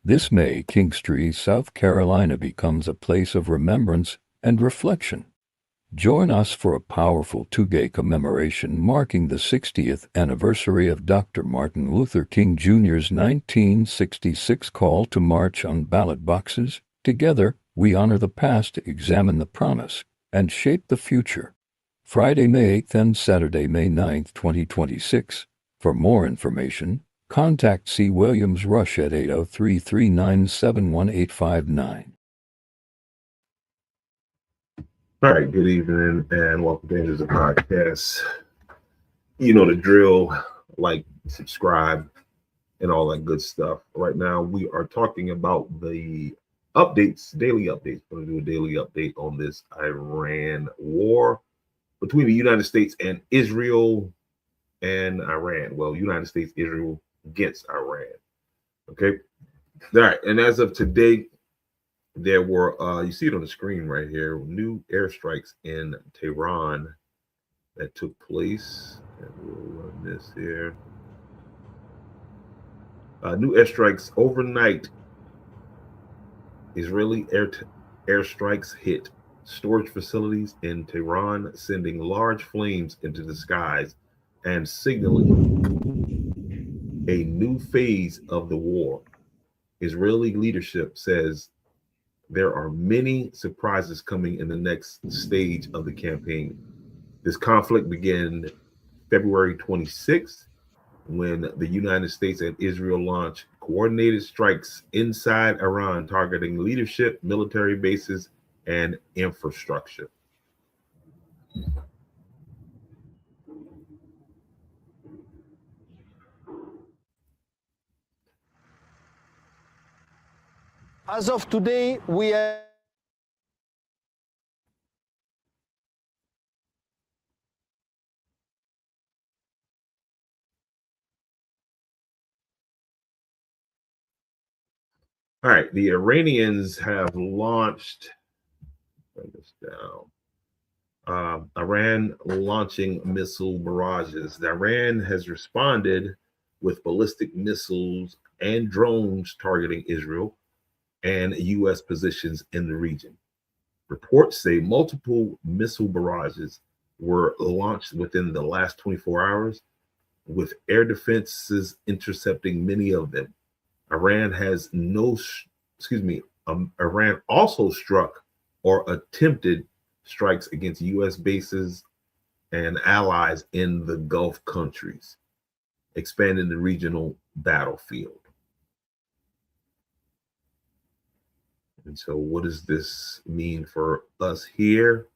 This May, Kingstree, South Carolina becomes a place of remembrance and reflection. Join us for a powerful two-day commemoration marking the 60th anniversary of Dr. Martin Luther King Jr.'s 1966 call to march on ballot boxes. Together, we honor the past, examine the promise, and shape the future. Friday, May 8th and Saturday, May 9th, 2026. For more information, contact C. Williams Rush at 803-397-1859. All right, good evening and welcome to Angels of Podcast. You know the drill, like, subscribe, and all that good stuff. Right now, we are talking about the updates, daily updates. We're going to do a daily update on this Iran war between the United States and Israel and Iran. Well, United States, Israel against Iran. Okay. All right. And as of today, there were, you see it on the screen right here, new airstrikes in Tehran that took place. And we'll run this here. New airstrikes overnight. Israeli airstrikes hit storage facilities in Tehran, sending large flames into the skies and signaling a new phase of the war. Israeli leadership says there are many surprises coming in the next stage of the campaign. This conflict began February 26th when the United States and Israel launched coordinated strikes inside Iran, targeting leadership, military bases, and infrastructure. As of today, we have All right, the Iranians have launched, write this down. Iran launching missile barrages. Iran has responded with ballistic missiles and drones targeting Israel and U.S. positions in the region. Reports say multiple missile barrages were launched within the last 24 hours, with air defenses intercepting many of them. Iran has no, Iran also struck or attempted strikes against U.S. bases and allies in the Gulf countries, expanding the regional battlefield. And so, what does this mean for us here?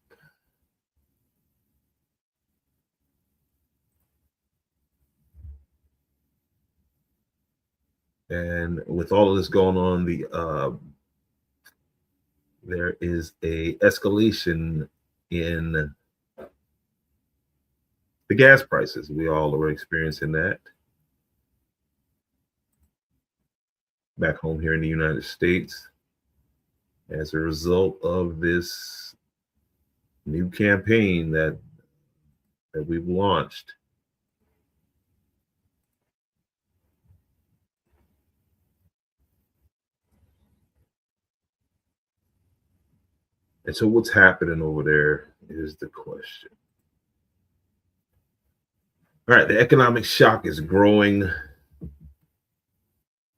And with all of this going on, there is a escalation in the gas prices. We all are experiencing that back home here in the United States as a result of this new campaign that we've launched. And so what's happening over there is the question. All right, the economic shock is growing.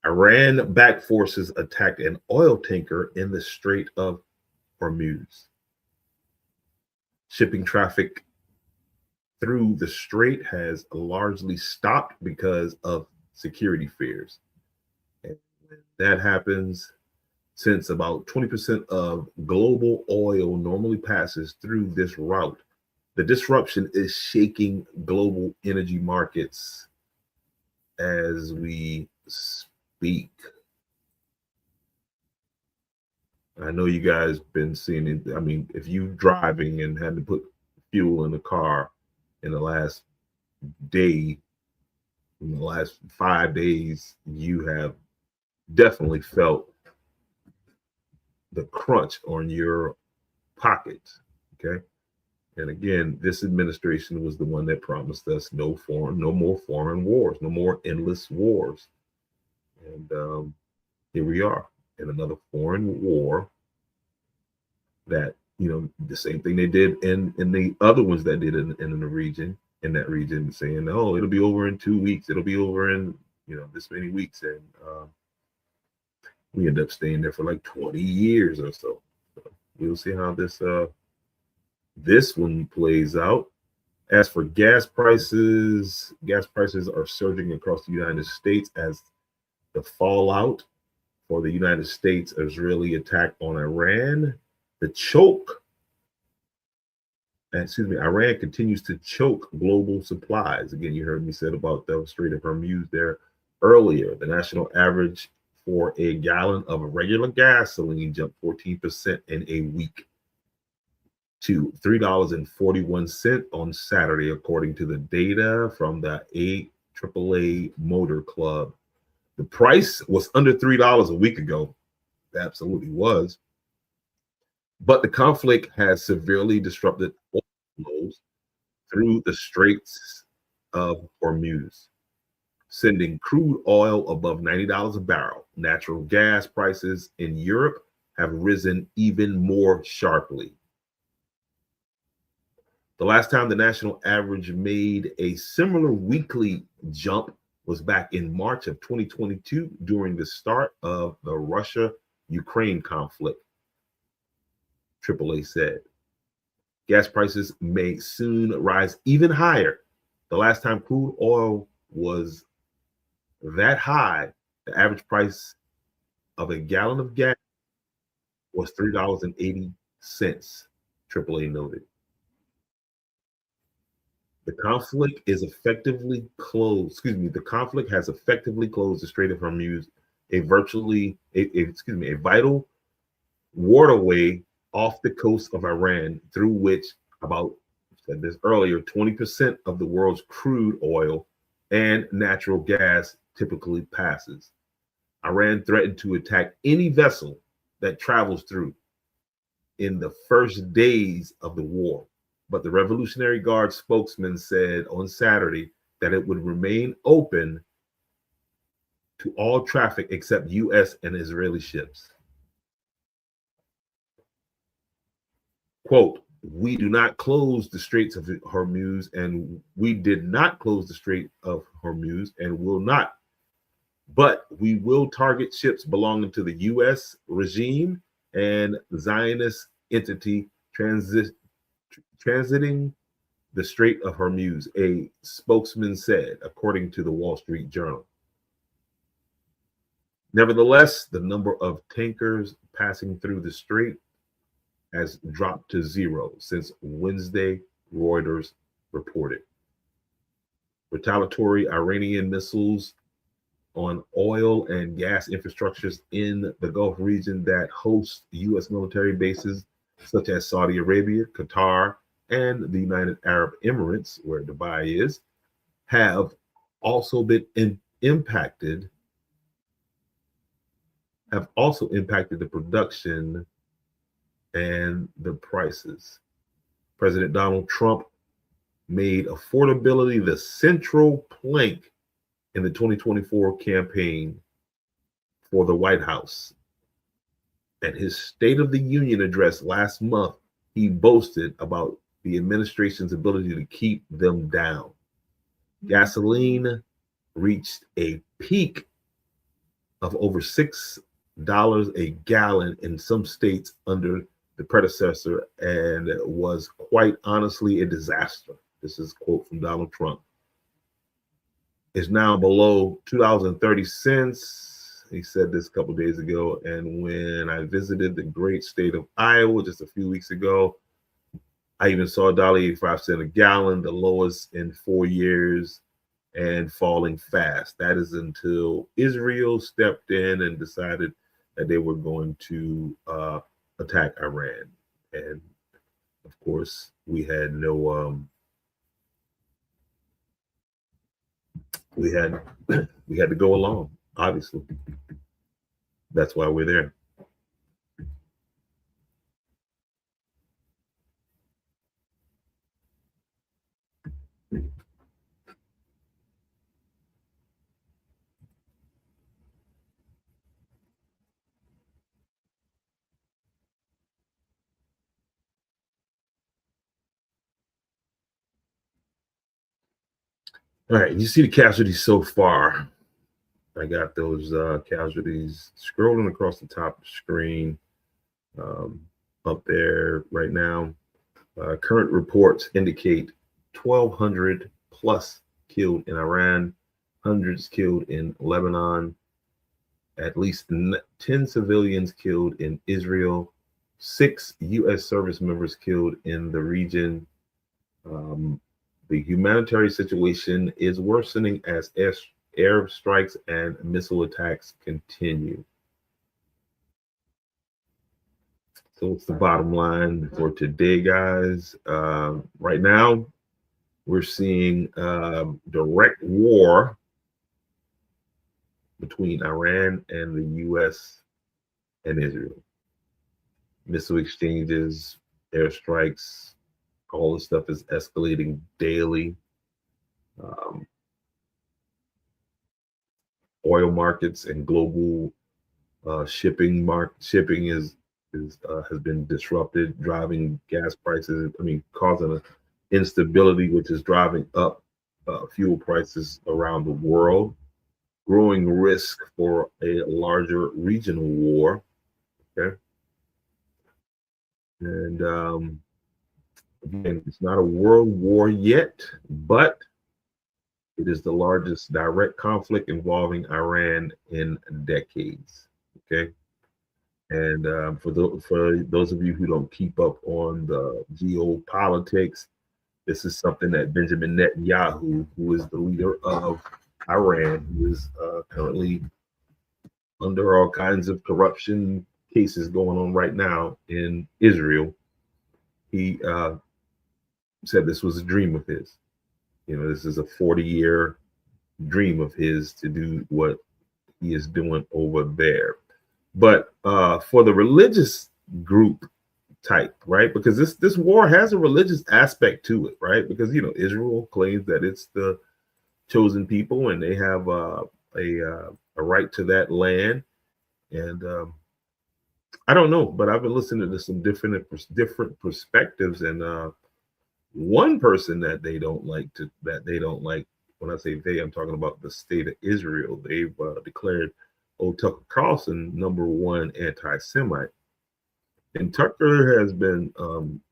Iran-backed forces attacked an oil tanker in the Strait of Hormuz. Shipping traffic through the strait has largely stopped because of security fears. And when that happens, since about 20% of global oil normally passes through this route, the disruption is shaking global energy markets as we speak. I know you guys been seeing it. I mean, if you driving and had to put fuel in the car in the last day, in the last 5 days, you have definitely felt the crunch on your pocket. Okay. And again, this administration was the one that promised us no more foreign wars, no more endless wars. And here we are in another foreign war that, the same thing they did in the other ones that did in the region, in that region, saying, oh, it'll be over in 2 weeks. It'll be over in, this many weeks. And we end up staying there for like 20 years or so. We'll see how this one plays out. As for gas prices are surging across the United States as the fallout for the United States Israeli attack on Iran. Iran continues to choke global supplies. Again, you heard me said about the Strait of Hormuz there earlier. The national average for a gallon of regular gasoline jumped 14% in a week to $3.41 on Saturday, according to the data from the AAA Motor Club. The price was under $3 a week ago. It absolutely was. But the conflict has severely disrupted oil flows through the Straits of Hormuz, sending crude oil above $90 a barrel. Natural gas prices in Europe have risen even more sharply. The last time the national average made a similar weekly jump was back in March of 2022 during the start of the Russia-Ukraine conflict, AAA said. Gas prices may soon rise even higher. The last time crude oil was that high, the average price of a gallon of gas was $3.80, AAA noted. The conflict has effectively closed the Strait of Hormuz, a vital waterway off the coast of Iran, through which about, said this earlier, 20% of the world's crude oil and natural gas typically passes. Iran threatened to attack any vessel that travels through in the first days of the war. But the Revolutionary Guard spokesman said on Saturday that it would remain open to all traffic except U.S. and Israeli ships. Quote, we do not close the Straits of Hormuz, and we did not close the Strait of Hormuz and will not. But we will target ships belonging to the U.S. regime and Zionist entity transiting the Strait of Hormuz, a spokesman said, according to the Wall Street Journal. Nevertheless, the number of tankers passing through the strait has dropped to zero since Wednesday, Reuters reported. Retaliatory Iranian missiles on oil and gas infrastructures in the Gulf region that hosts U.S. military bases such as Saudi Arabia, Qatar, and the United Arab Emirates, where Dubai is, have also been impacted the production and the prices. President Donald Trump made affordability the central plank in the 2024 campaign for the White House. At his State of the Union address last month, he boasted about the administration's ability to keep them down. Gasoline reached a peak of over $6 a gallon in some states under the predecessor, and was quite honestly a disaster. This is a quote from Donald Trump. Is now below $2.30. He said this a couple days ago. And when I visited the great state of Iowa just a few weeks ago, I even saw $1.85 a gallon, the lowest in 4 years, and falling fast. That is until Israel stepped in and decided that they were going to attack Iran. And of course, we had no we had to go along, obviously. That's why we're there. All right, you see the casualties so far. I got those casualties scrolling across the top of the screen up there right now. Current reports indicate 1,200 plus killed in Iran, hundreds killed in Lebanon, at least 10 civilians killed in Israel, 6 U.S. service members killed in the region. The humanitarian situation is worsening as air strikes and missile attacks continue. So what's the bottom line for today, guys? Right now, we're seeing direct war between Iran and the U.S. and Israel. Missile exchanges, airstrikes, all this stuff is escalating daily. Oil markets and global shipping has been disrupted, driving gas prices. Causing an instability, which is driving up fuel prices around the world. Growing risk for a larger regional war. Okay, and again, it's not a world war yet, but it is the largest direct conflict involving Iran in decades. Okay, and for those of you who don't keep up on the geopolitics, this is something that Benjamin Netanyahu, who is the leader of Iran, who is currently under all kinds of corruption cases going on right now in Israel, he said this was a dream of his. This is a 40-year dream of his to do what he is doing over there. But for the religious group type, right? Because this war has a religious aspect to it, right? Because Israel claims that it's the chosen people and they have a right to that land. And I don't know, but I've been listening to some different perspectives, and one person that they don't like, when I say they, I'm talking about the state of Israel. They've declared Tucker Carlson #1 anti-Semite. And Tucker has been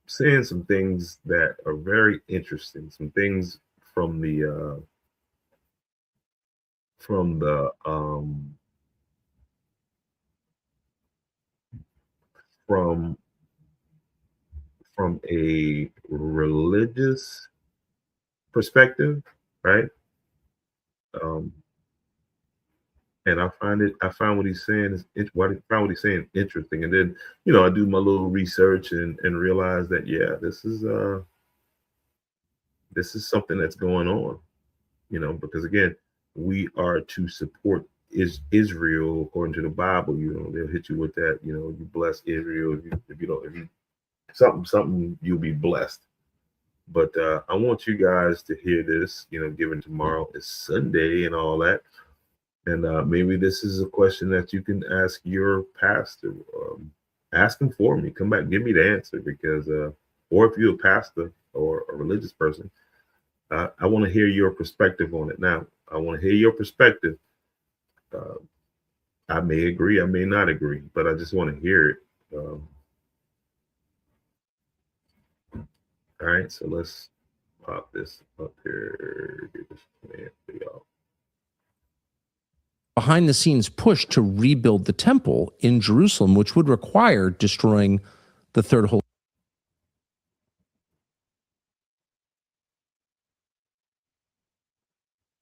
saying some things that are very interesting, some things from the from a religious perspective, right? And I find what he's saying interesting. And then, I do my little research and realize that, yeah, this is something that's going on, because again, we are to support Israel according to the Bible. They'll hit you with that, you bless Israel. If you something, you'll be blessed. But I want you guys to hear this, given tomorrow is Sunday and all that. And maybe this is a question that you can ask your pastor. Ask him for me. Come back, give me the answer, because, or if you're a pastor or a religious person, I want to hear your perspective on it. Now, I want to hear your perspective. I may agree, I may not agree, but I just want to hear it. All right, so let's pop this up here. Get this plan for y'all. Behind the scenes push to rebuild the temple in Jerusalem, which would require destroying the third holy.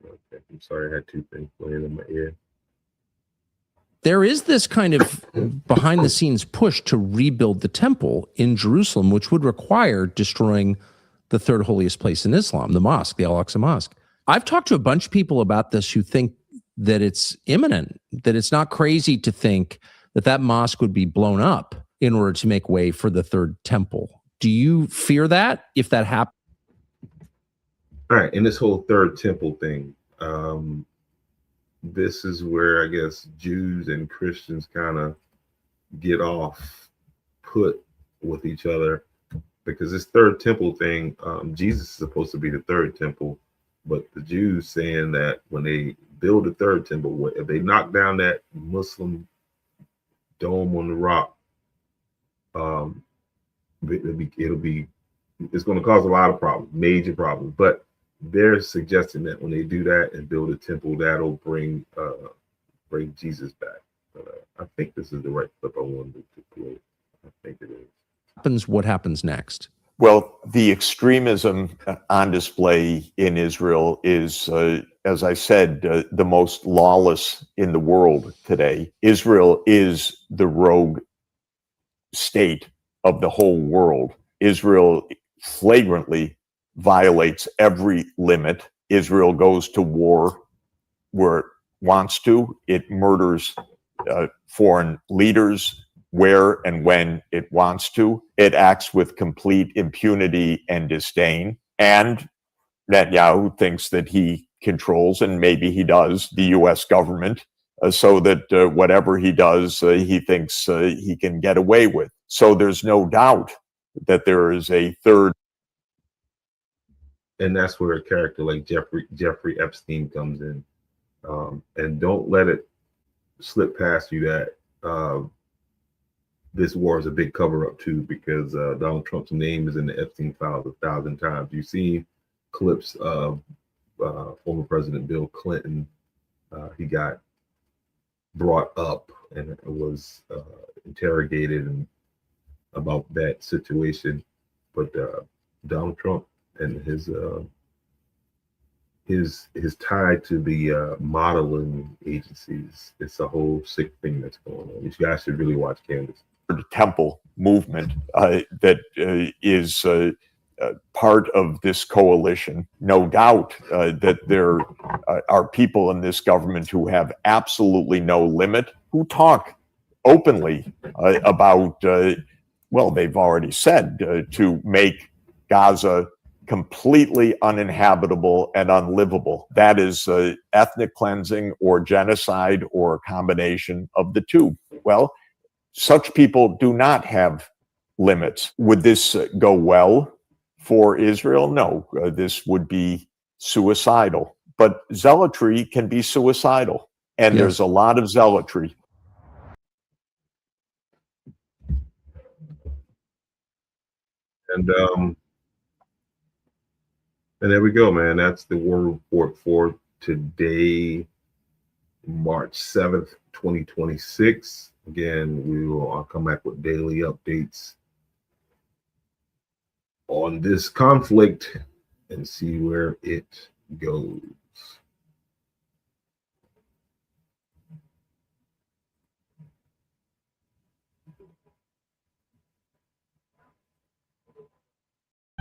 Okay, I'm sorry, I had two things playing in my ear. There is this kind of behind the scenes push to rebuild the temple in Jerusalem, which would require destroying the third holiest place in Islam, the mosque, the Al-Aqsa Mosque. I've talked to a bunch of people about this who think that it's imminent, that it's not crazy to think that that mosque would be blown up in order to make way for the third temple. Do you fear that if that happens? All right, and this whole third temple thing, this is where I guess Jews and Christians kind of get off put with each other, because this third temple thing, Jesus is supposed to be the third temple. But the Jews saying that when they build the third temple, if they knock down that Muslim dome on the rock, it's going to cause a lot of problems, major problems. But they're suggesting that when they do that and build a temple, that'll bring Jesus back. I think this is the right clip I wanted to play. I think it is. What happens next? Well, the extremism on display in Israel is, as I said, the most lawless in the world today. Israel is the rogue state of the whole world. Israel flagrantly violates every limit. Israel goes to war where it wants to. It murders foreign leaders where and when it wants to. It acts with complete impunity and disdain. And Netanyahu thinks that he controls, and maybe he does, the U.S. government, so that whatever he does, he thinks he can get away with. So there's no doubt that there is a third. And that's where a character like Jeffrey Epstein comes in. And don't let it slip past you that this war is a big cover-up too, because Donald Trump's name is in the Epstein files 1,000 times. You've seen clips of former President Bill Clinton. He got brought up and was interrogated and about that situation. But Donald Trump and his tie to the modeling agencies, it's a whole sick thing that's going on. You guys should really watch Candace. Temple movement that is part of this coalition. No doubt that there are people in this government who have absolutely no limit, who talk openly about, well, they've already said to make Gaza completely uninhabitable and unlivable. That is ethnic cleansing or genocide or a combination of the two. Well, such people do not have limits. Would this go well for Israel? No, this would be suicidal. But zealotry can be suicidal, and Yes. There's a lot of zealotry. And there we go, man. That's the war report for today, March 7th, 2026. Again, we will come back with daily updates on this conflict and see where it goes.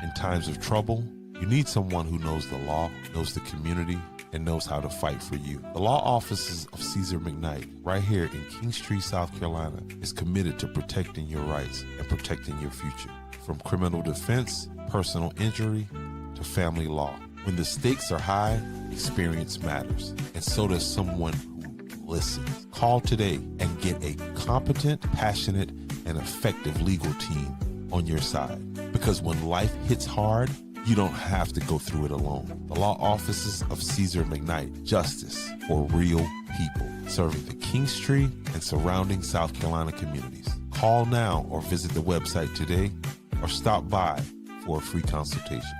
In times of trouble, you need someone who knows the law, knows the community, and knows how to fight for you. The law offices of Caesar McKnight, right here in Kingstree, South Carolina, is committed to protecting your rights and protecting your future. From criminal defense, personal injury, to family law. When the stakes are high, experience matters, and so does someone who listens. Call today and get a competent, passionate, and effective legal team on your side. Because when life hits hard, you don't have to go through it alone. The law offices of Caesar McKnight, justice for real people, serving the Kingstree and surrounding South Carolina communities. Call now or visit the website today or stop by for a free consultation.